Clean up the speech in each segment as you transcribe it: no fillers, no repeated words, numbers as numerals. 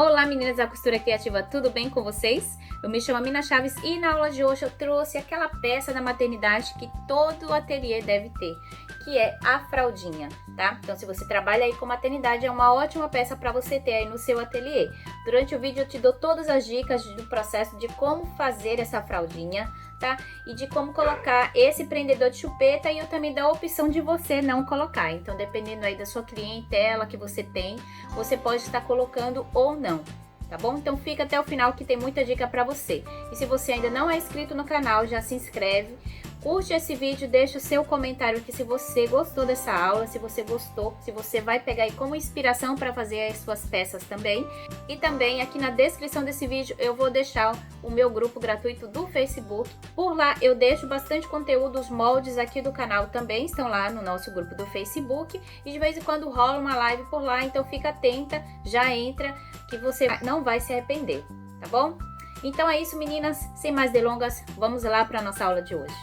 Olá meninas da costura criativa, tudo bem com vocês? Eu me chamo Mina Chaves e na aula de hoje eu trouxe aquela peça da maternidade que todo ateliê deve ter, que é a fraldinha, tá? Então se você trabalha aí com maternidade é uma ótima peça para você ter aí no seu ateliê. Durante o vídeo eu te dou todas as dicas do processo de como fazer essa fraldinha, tá? E de como colocar esse prendedor de chupeta e eu também dou a opção de você não colocar. Então dependendo aí da sua clientela que você tem, você pode estar colocando ou não, tá bom? Então fica até o final que tem muita dica para você. E se você ainda não é inscrito no canal, já se inscreve, curte esse vídeo, deixa o seu comentário aqui se você gostou dessa aula, se você gostou, se você vai pegar aí como inspiração para fazer as suas peças também. E também aqui na descrição desse vídeo eu vou deixar o meu grupo gratuito do Facebook. Por lá eu deixo bastante conteúdo, os moldes aqui do canal também estão lá no nosso grupo do Facebook. E de vez em quando rola uma live por lá, então fica atenta, já entra, que você não vai se arrepender, tá bom? Então é isso meninas, sem mais delongas, vamos lá para a nossa aula de hoje.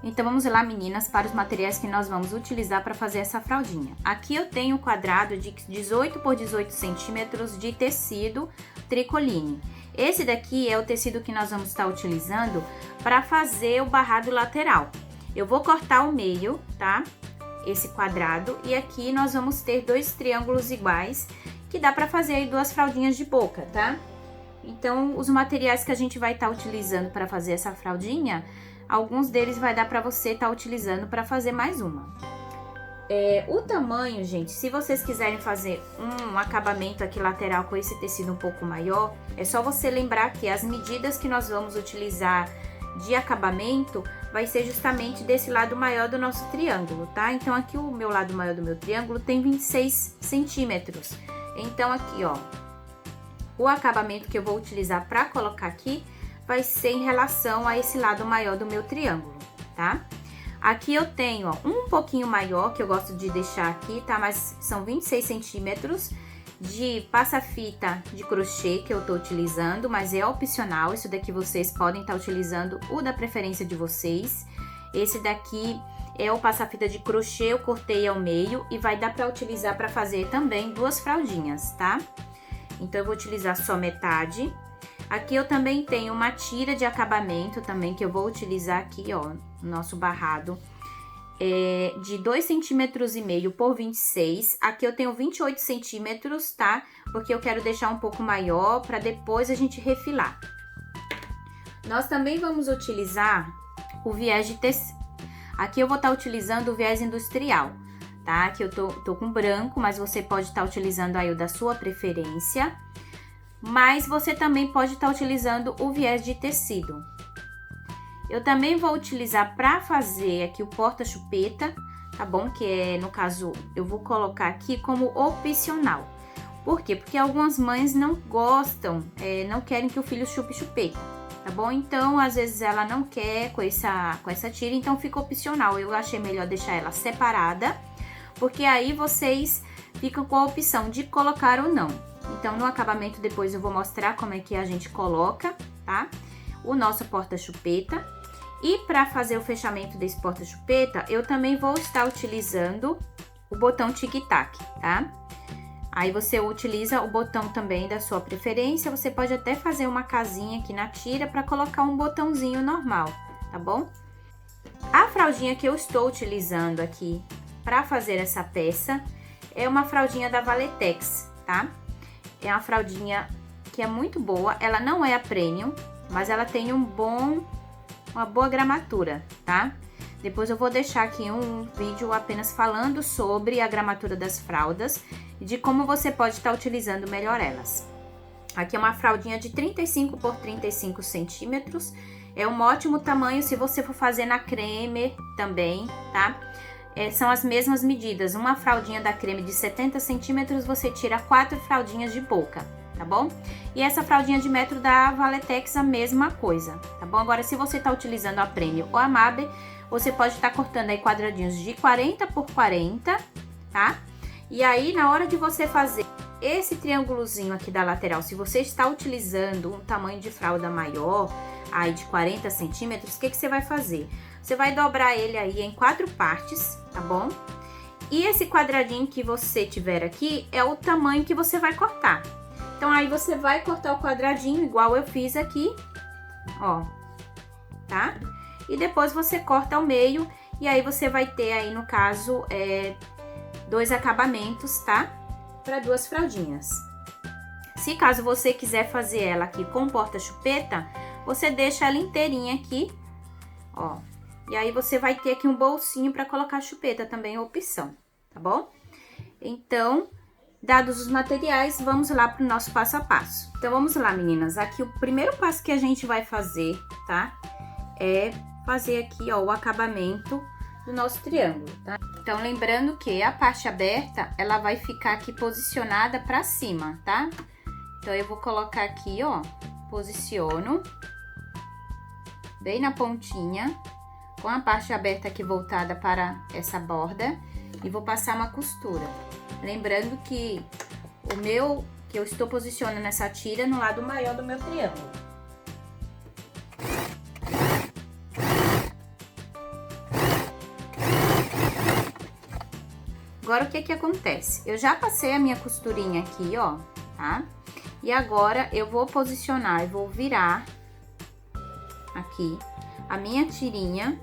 Então vamos lá meninas, para os materiais que nós vamos utilizar para fazer essa fraldinha. Aqui eu tenho um quadrado de 18 por 18 centímetros de tecido tricoline. Esse daqui é o tecido que nós vamos estar utilizando para fazer o barrado lateral. Eu vou cortar o meio, tá? Esse quadrado, e aqui nós vamos ter dois triângulos iguais, que dá para fazer aí duas fraldinhas de boca, tá? Então os materiais que a gente vai estar utilizando para fazer essa fraldinha, alguns deles vai dar para você estar utilizando para fazer mais uma. O tamanho, gente, se vocês quiserem fazer um acabamento aqui lateral com esse tecido um pouco maior, é só você lembrar que as medidas que nós vamos utilizar de acabamento vai ser justamente desse lado maior do nosso triângulo, tá? Então aqui o meu lado maior do meu triângulo tem 26 centímetros. Então aqui, ó, o acabamento que eu vou utilizar para colocar aqui vai ser em relação a esse lado maior do meu triângulo, tá? Aqui eu tenho, ó, um pouquinho maior, que eu gosto de deixar aqui, tá? Mas são 26 centímetros de passa-fita de crochê que eu tô utilizando, mas é opcional, isso daqui vocês podem estar utilizando o da preferência de vocês. Esse daqui é o passa-fita de crochê, eu cortei ao meio e vai dar para utilizar para fazer também duas fraldinhas, tá? Então eu vou utilizar só metade. Aqui eu também tenho uma tira de acabamento também, que eu vou utilizar aqui, ó, no nosso barrado, de 2,5 centímetros por 26. Aqui eu tenho 28 centímetros, tá? Porque eu quero deixar um pouco maior para depois a gente refilar. Nós também vamos utilizar o viés de tecido. Aqui eu vou estar utilizando o viés industrial, tá? Aqui eu tô com branco, mas você pode estar utilizando aí o da sua preferência. Mas você também pode estar utilizando o viés de tecido. Eu também vou utilizar para fazer aqui o porta-chupeta, tá bom? Que é, no caso, eu vou colocar aqui como opcional. Por quê? Porque algumas mães não gostam, não querem que o filho chupe chupeta, tá bom? Então, às vezes ela não quer com essa tira, então fica opcional. Eu achei melhor deixar ela separada, porque aí vocês ficam com a opção de colocar ou não. Então, no acabamento, depois eu vou mostrar como é que a gente coloca, tá? O nosso porta-chupeta. E para fazer o fechamento desse porta-chupeta, eu também vou estar utilizando o botão tic-tac, tá? Aí você utiliza o botão também da sua preferência. Você pode até fazer uma casinha aqui na tira para colocar um botãozinho normal, tá bom? A fraldinha que eu estou utilizando aqui para fazer essa peça é uma fraldinha da Valetex, tá? É uma fraldinha que é muito boa, ela não é a premium, mas ela tem uma boa gramatura, tá? Depois eu vou deixar aqui um vídeo apenas falando sobre a gramatura das fraldas e de como você pode estar utilizando melhor elas. Aqui é uma fraldinha de 35 por 35 centímetros, é um ótimo tamanho se você for fazer na creme também, tá? São as mesmas medidas, uma fraldinha da creme de 70 centímetros, você tira 4 fraldinhas de boca, tá bom? E essa fraldinha de metro da Valetex, a mesma coisa, tá bom? Agora, se você tá utilizando a Premium ou a Mabe, você pode estar cortando aí quadradinhos de 40 por 40, tá? E aí, na hora de você fazer esse triângulozinho aqui da lateral, se você está utilizando um tamanho de fralda maior, aí de 40 centímetros, o que você vai fazer? Você vai dobrar ele aí em 4 partes, tá bom? E esse quadradinho que você tiver aqui é o tamanho que você vai cortar. Então, aí você vai cortar o quadradinho, igual eu fiz aqui, ó, tá? E depois você corta ao meio, e aí você vai ter aí, no caso, 2 acabamentos, tá? Para 2 fraldinhas. Se caso você quiser fazer ela aqui com porta-chupeta, você deixa ela inteirinha aqui, ó. E aí, você vai ter aqui um bolsinho para colocar a chupeta, também é opção, tá bom? Então, dados os materiais, vamos lá pro nosso passo a passo. Então, vamos lá, meninas. Aqui, o primeiro passo que a gente vai fazer, tá? É fazer aqui, ó, o acabamento do nosso triângulo, tá? Então, lembrando que a parte aberta, ela vai ficar aqui posicionada pra cima, tá? Então, eu vou colocar aqui, ó, posiciono bem na pontinha, com a parte aberta aqui voltada para essa borda, e vou passar uma costura. Lembrando que eu estou posicionando essa tira no lado maior do meu triângulo. Agora, o que que acontece? Eu já passei a minha costurinha aqui, ó, tá? E agora, eu vou posicionar, eu vou virar aqui a minha tirinha,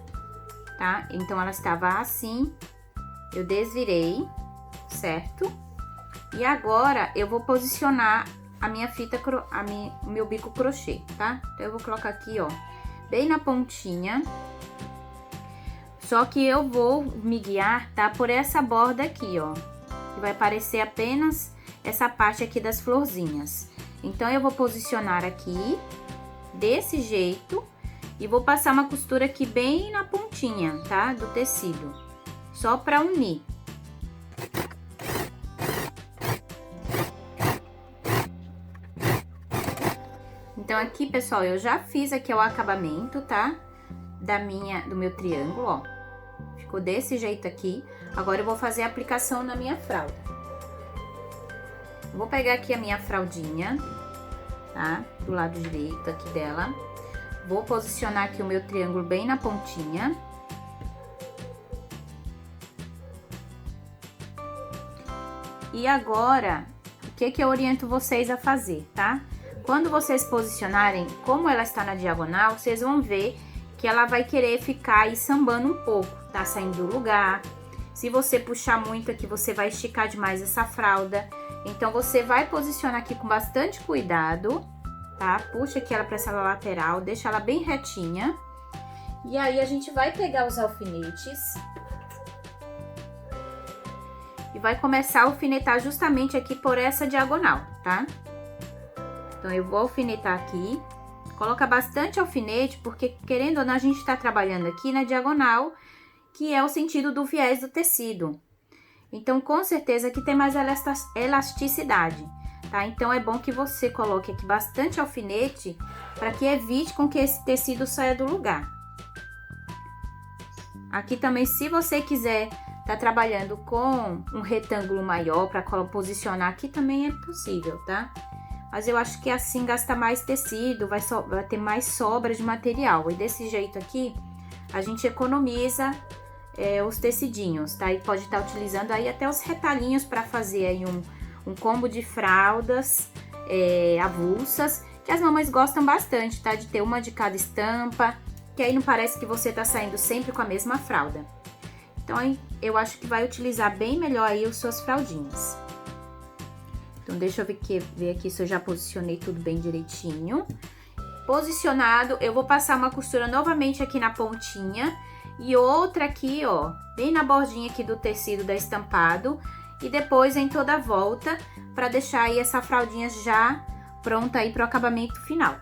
tá? Então, ela estava assim, eu desvirei, certo? E agora, eu vou posicionar a minha fita, o meu bico crochê, tá? Então, eu vou colocar aqui, ó, bem na pontinha. Só que eu vou me guiar, tá? Por essa borda aqui, ó. Que vai aparecer apenas essa parte aqui das florzinhas. Então, eu vou posicionar aqui, desse jeito. E vou passar uma costura aqui bem na pontinha, tá? Do tecido. Só pra unir. Então, aqui, pessoal, eu já fiz aqui o acabamento, tá? Do meu triângulo, ó. Ficou desse jeito aqui. Agora, eu vou fazer a aplicação na minha fralda. Vou pegar aqui a minha fraldinha, tá? Do lado direito aqui dela. Vou posicionar aqui o meu triângulo bem na pontinha. E agora, o que que eu oriento vocês a fazer, tá? Quando vocês posicionarem, como ela está na diagonal, vocês vão ver que ela vai querer ficar aí sambando um pouco, tá? Saindo do lugar. Se você puxar muito aqui, você vai esticar demais essa fralda. Então, você vai posicionar aqui com bastante cuidado, tá? Puxa aqui ela pra essa lateral, deixa ela bem retinha. E aí, a gente vai pegar os alfinetes e vai começar a alfinetar justamente aqui por essa diagonal, tá? Então, eu vou alfinetar aqui. Coloca bastante alfinete, porque, querendo ou não, a gente tá trabalhando aqui na diagonal, que é o sentido do viés do tecido. Então, com certeza, aqui tem mais elasticidade, tá? Então, é bom que você coloque aqui bastante alfinete, para que evite com que esse tecido saia do lugar. Aqui também, se você quiser tá trabalhando com um retângulo maior, para posicionar aqui, também é possível, tá? Mas eu acho que assim gasta mais tecido, vai ter mais sobra de material. E desse jeito aqui, a gente economiza os tecidinhos, tá? E pode estar utilizando aí até os retalhinhos para fazer aí um combo de fraldas avulsas, que as mamães gostam bastante, tá? De ter uma de cada estampa, que aí não parece que você tá saindo sempre com a mesma fralda. Então, aí, eu acho que vai utilizar bem melhor aí as suas fraldinhas. Então, deixa eu ver aqui se eu já posicionei tudo bem direitinho. Posicionado, eu vou passar uma costura novamente aqui na pontinha. E outra aqui, ó, bem na bordinha aqui do tecido da estampado. E depois em toda a volta, pra deixar aí essa fraldinha já pronta aí pro acabamento final.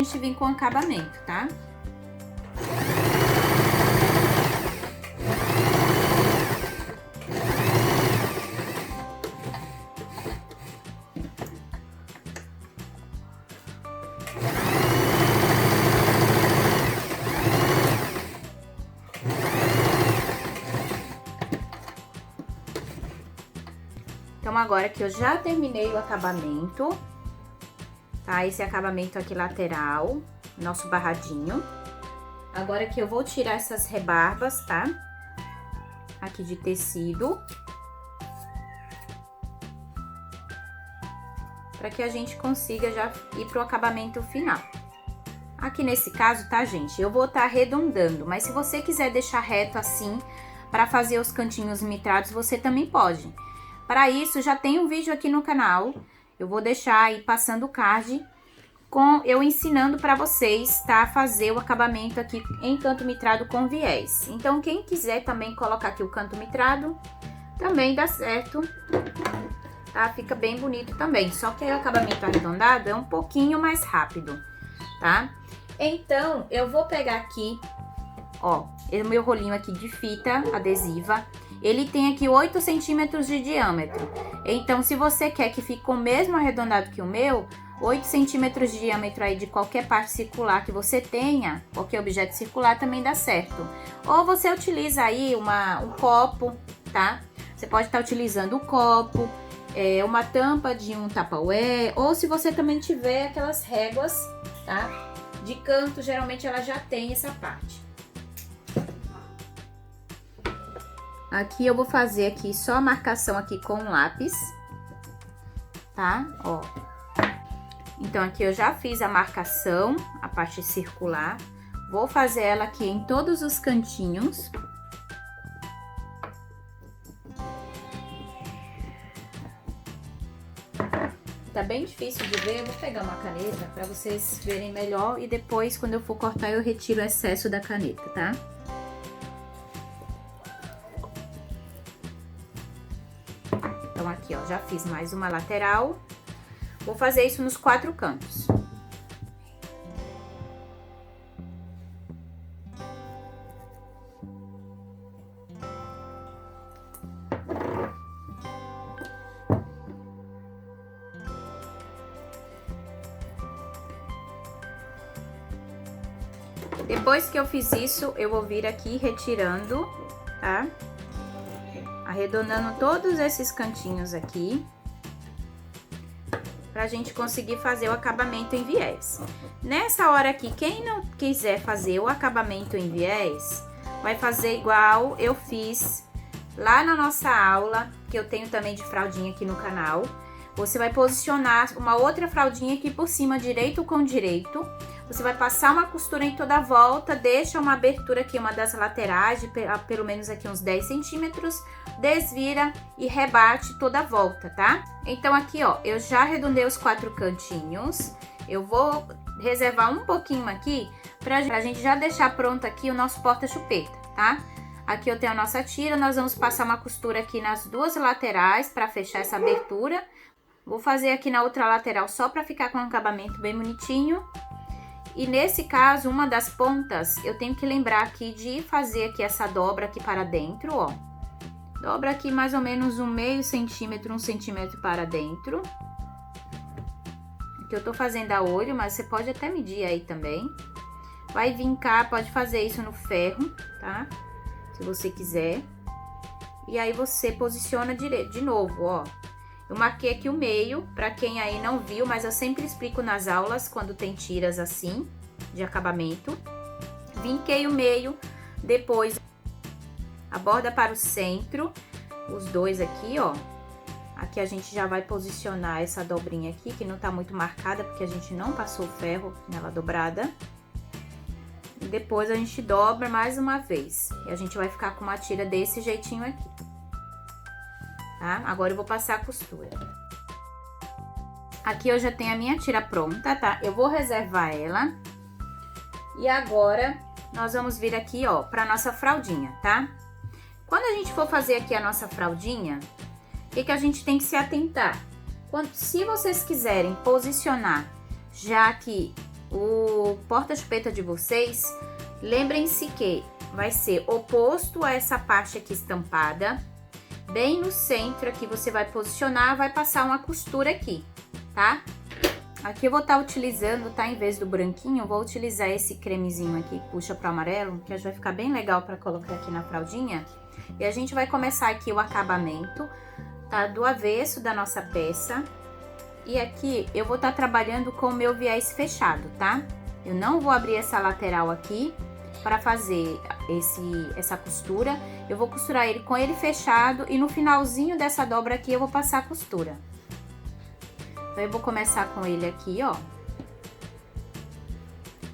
A gente vem com acabamento, tá? Então, agora que eu já terminei o acabamento, tá? Esse acabamento aqui lateral, nosso barradinho. Agora que eu vou tirar essas rebarbas, tá? Aqui de tecido. Para que a gente consiga já ir pro acabamento final. Aqui nesse caso, tá, gente? Eu vou estar arredondando, mas se você quiser deixar reto assim, para fazer os cantinhos mitrados, você também pode. Para isso, já tem um vídeo aqui no canal. Eu vou deixar aí passando o card com eu ensinando para vocês, tá? Fazer o acabamento aqui em canto mitrado com viés. Então, quem quiser também colocar aqui o canto mitrado, também dá certo, tá? Fica bem bonito também. Só que o acabamento arredondado é um pouquinho mais rápido, tá? Então, eu vou pegar aqui, ó, o meu rolinho aqui de fita adesiva. Ele tem aqui 8 centímetros de diâmetro. Então, se você quer que fique o mesmo arredondado que o meu, 8 centímetros de diâmetro aí de qualquer parte circular que você tenha, qualquer objeto circular também dá certo. Ou você utiliza aí um copo, tá? Você pode estar utilizando o copo, uma tampa de um Tupperware, ou se você também tiver aquelas réguas, tá? De canto, geralmente ela já tem essa parte. Aqui eu vou fazer aqui só a marcação aqui com lápis, tá? Ó. Então, aqui eu já fiz a marcação, a parte circular. Vou fazer ela aqui em todos os cantinhos. Tá bem difícil de ver, eu vou pegar uma caneta para vocês verem melhor e depois, quando eu for cortar, eu retiro o excesso da caneta, tá? Então, aqui, ó, já fiz mais uma lateral. Vou fazer isso nos 4 cantos. Depois que eu fiz isso, eu vou vir aqui retirando, tá? Arredondando todos esses cantinhos aqui, pra gente conseguir fazer o acabamento em viés. Nessa hora aqui, quem não quiser fazer o acabamento em viés, vai fazer igual eu fiz lá na nossa aula, que eu tenho também de fraldinha aqui no canal. Você vai posicionar uma outra fraldinha aqui por cima, direito com direito. Você vai passar uma costura em toda a volta, deixa uma abertura aqui, uma das laterais, de pelo menos aqui uns 10 centímetros, desvira e rebate toda a volta, tá? Então, aqui, ó, eu já arredondei os 4 cantinhos. Eu vou reservar um pouquinho aqui pra gente já deixar pronto aqui o nosso porta-chupeta, tá? Aqui eu tenho a nossa tira, nós vamos passar uma costura aqui nas 2 laterais pra fechar essa abertura. Vou fazer aqui na outra lateral só pra ficar com um acabamento bem bonitinho. E nesse caso, uma das pontas, eu tenho que lembrar aqui de fazer aqui essa dobra aqui para dentro, ó. Dobra aqui mais ou menos um meio centímetro, 1 centímetro para dentro. Aqui eu tô fazendo a olho, mas você pode até medir aí também. Vai vincar, pode fazer isso no ferro, tá? Se você quiser. E aí você posiciona direito, de novo, ó. Eu marquei aqui o meio, pra quem aí não viu, mas eu sempre explico nas aulas quando tem tiras assim, de acabamento. Vinquei o meio, depois a borda para o centro, os dois aqui, ó. Aqui a gente já vai posicionar essa dobrinha aqui, que não tá muito marcada, porque a gente não passou o ferro nela dobrada. E depois a gente dobra mais uma vez. E a gente vai ficar com uma tira desse jeitinho aqui. Tá? Agora eu vou passar a costura. Aqui eu já tenho a minha tira pronta, tá? Eu vou reservar ela. E agora, nós vamos vir aqui, ó, pra nossa fraldinha, tá? Quando a gente for fazer aqui a nossa fraldinha, o que a gente tem que se atentar? Se vocês quiserem posicionar já que o porta-chupeta de vocês, lembrem-se que vai ser oposto a essa parte aqui estampada. Bem no centro aqui você vai posicionar, vai passar uma costura aqui, tá? Aqui eu vou estar utilizando, tá? Em vez do branquinho, eu vou utilizar esse cremezinho aqui que puxa pro amarelo, que vai ficar bem legal para colocar aqui na fraldinha. E a gente vai começar aqui o acabamento tá do avesso da nossa peça. E aqui eu vou estar trabalhando com o meu viés fechado, tá? Eu não vou abrir essa lateral aqui para fazer essa costura. Eu vou costurar ele com ele fechado e no finalzinho dessa dobra aqui eu vou passar a costura. Então, eu vou começar com ele aqui, ó.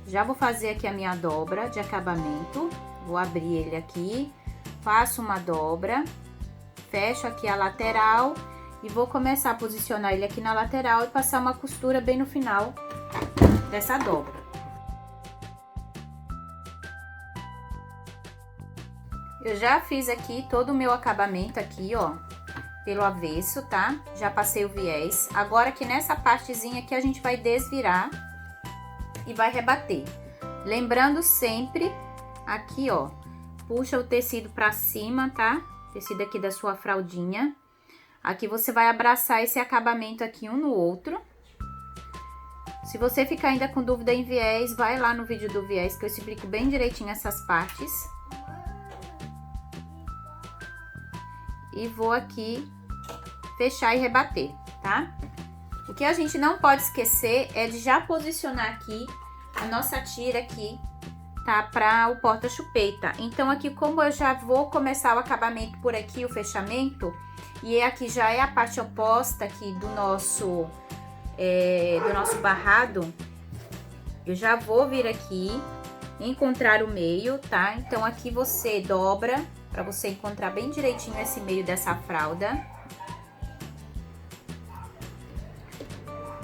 Já vou fazer aqui a minha dobra de acabamento. Vou abrir ele aqui, faço uma dobra, fecho aqui a lateral e vou começar a posicionar ele aqui na lateral e passar uma costura bem no final dessa dobra. Eu já fiz aqui todo o meu acabamento aqui, ó, pelo avesso, tá? Já passei o viés. Agora aqui nessa partezinha aqui a gente vai desvirar e vai rebater. Lembrando sempre, aqui, ó, puxa o tecido pra cima, tá? Tecido aqui da sua fraldinha. Aqui você vai abraçar esse acabamento aqui um no outro. Se você ficar ainda com dúvida em viés, vai lá no vídeo do viés que eu explico bem direitinho essas partes. E vou aqui fechar e rebater, tá? O que a gente não pode esquecer é de já posicionar aqui a nossa tira aqui, tá? Para o porta-chupeta. Então, aqui como eu já vou começar o acabamento por aqui, o fechamento, e aqui já é a parte oposta aqui do nosso barrado, eu já vou vir aqui, encontrar o meio, tá? Então, aqui você dobra, para você encontrar bem direitinho esse meio dessa fralda.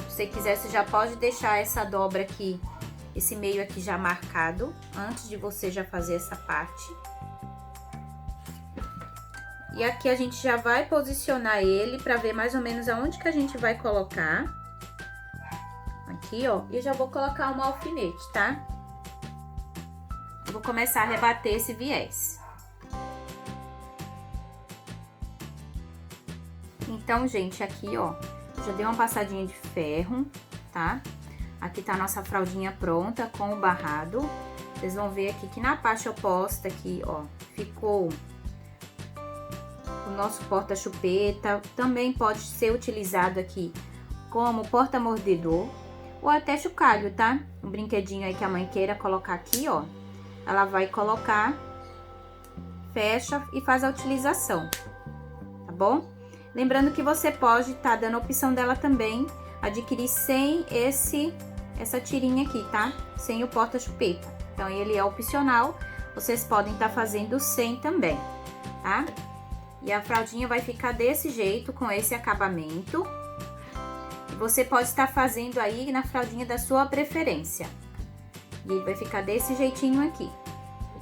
Se você quiser, você já pode deixar essa dobra aqui, esse meio aqui já marcado, antes de você já fazer essa parte. E aqui a gente já vai posicionar ele para ver mais ou menos aonde que a gente vai colocar. Aqui, ó, e já vou colocar um alfinete, tá? Vou começar a rebater esse viés. Então, gente, aqui, ó, já dei uma passadinha de ferro, tá? Aqui tá a nossa fraldinha pronta com o barrado. Vocês vão ver aqui que na parte oposta aqui, ó, ficou o nosso porta-chupeta. Também pode ser utilizado aqui como porta-mordedor ou até chocalho, tá? Um brinquedinho aí que a mãe queira colocar aqui, ó. Ela vai colocar, fecha e faz a utilização, tá bom? Lembrando que você pode tá dando a opção dela também adquirir sem essa tirinha aqui, tá? Sem o porta-chupeta. Então, ele é opcional, vocês podem estar fazendo sem também, tá? E a fraldinha vai ficar desse jeito, com esse acabamento. E você pode estar fazendo aí na fraldinha da sua preferência. E ele vai ficar desse jeitinho aqui.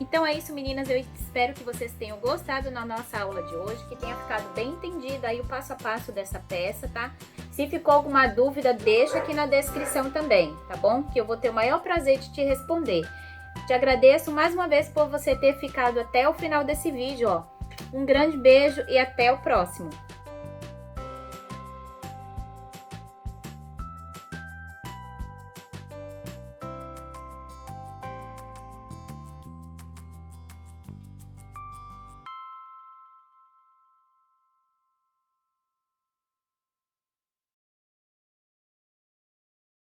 Então é isso, meninas, eu espero que vocês tenham gostado na nossa aula de hoje, que tenha ficado bem entendido aí o passo a passo dessa peça, tá? Se ficou alguma dúvida, deixa aqui na descrição também, tá bom? Que eu vou ter o maior prazer de te responder. Te agradeço mais uma vez por você ter ficado até o final desse vídeo, ó. Um grande beijo e até o próximo!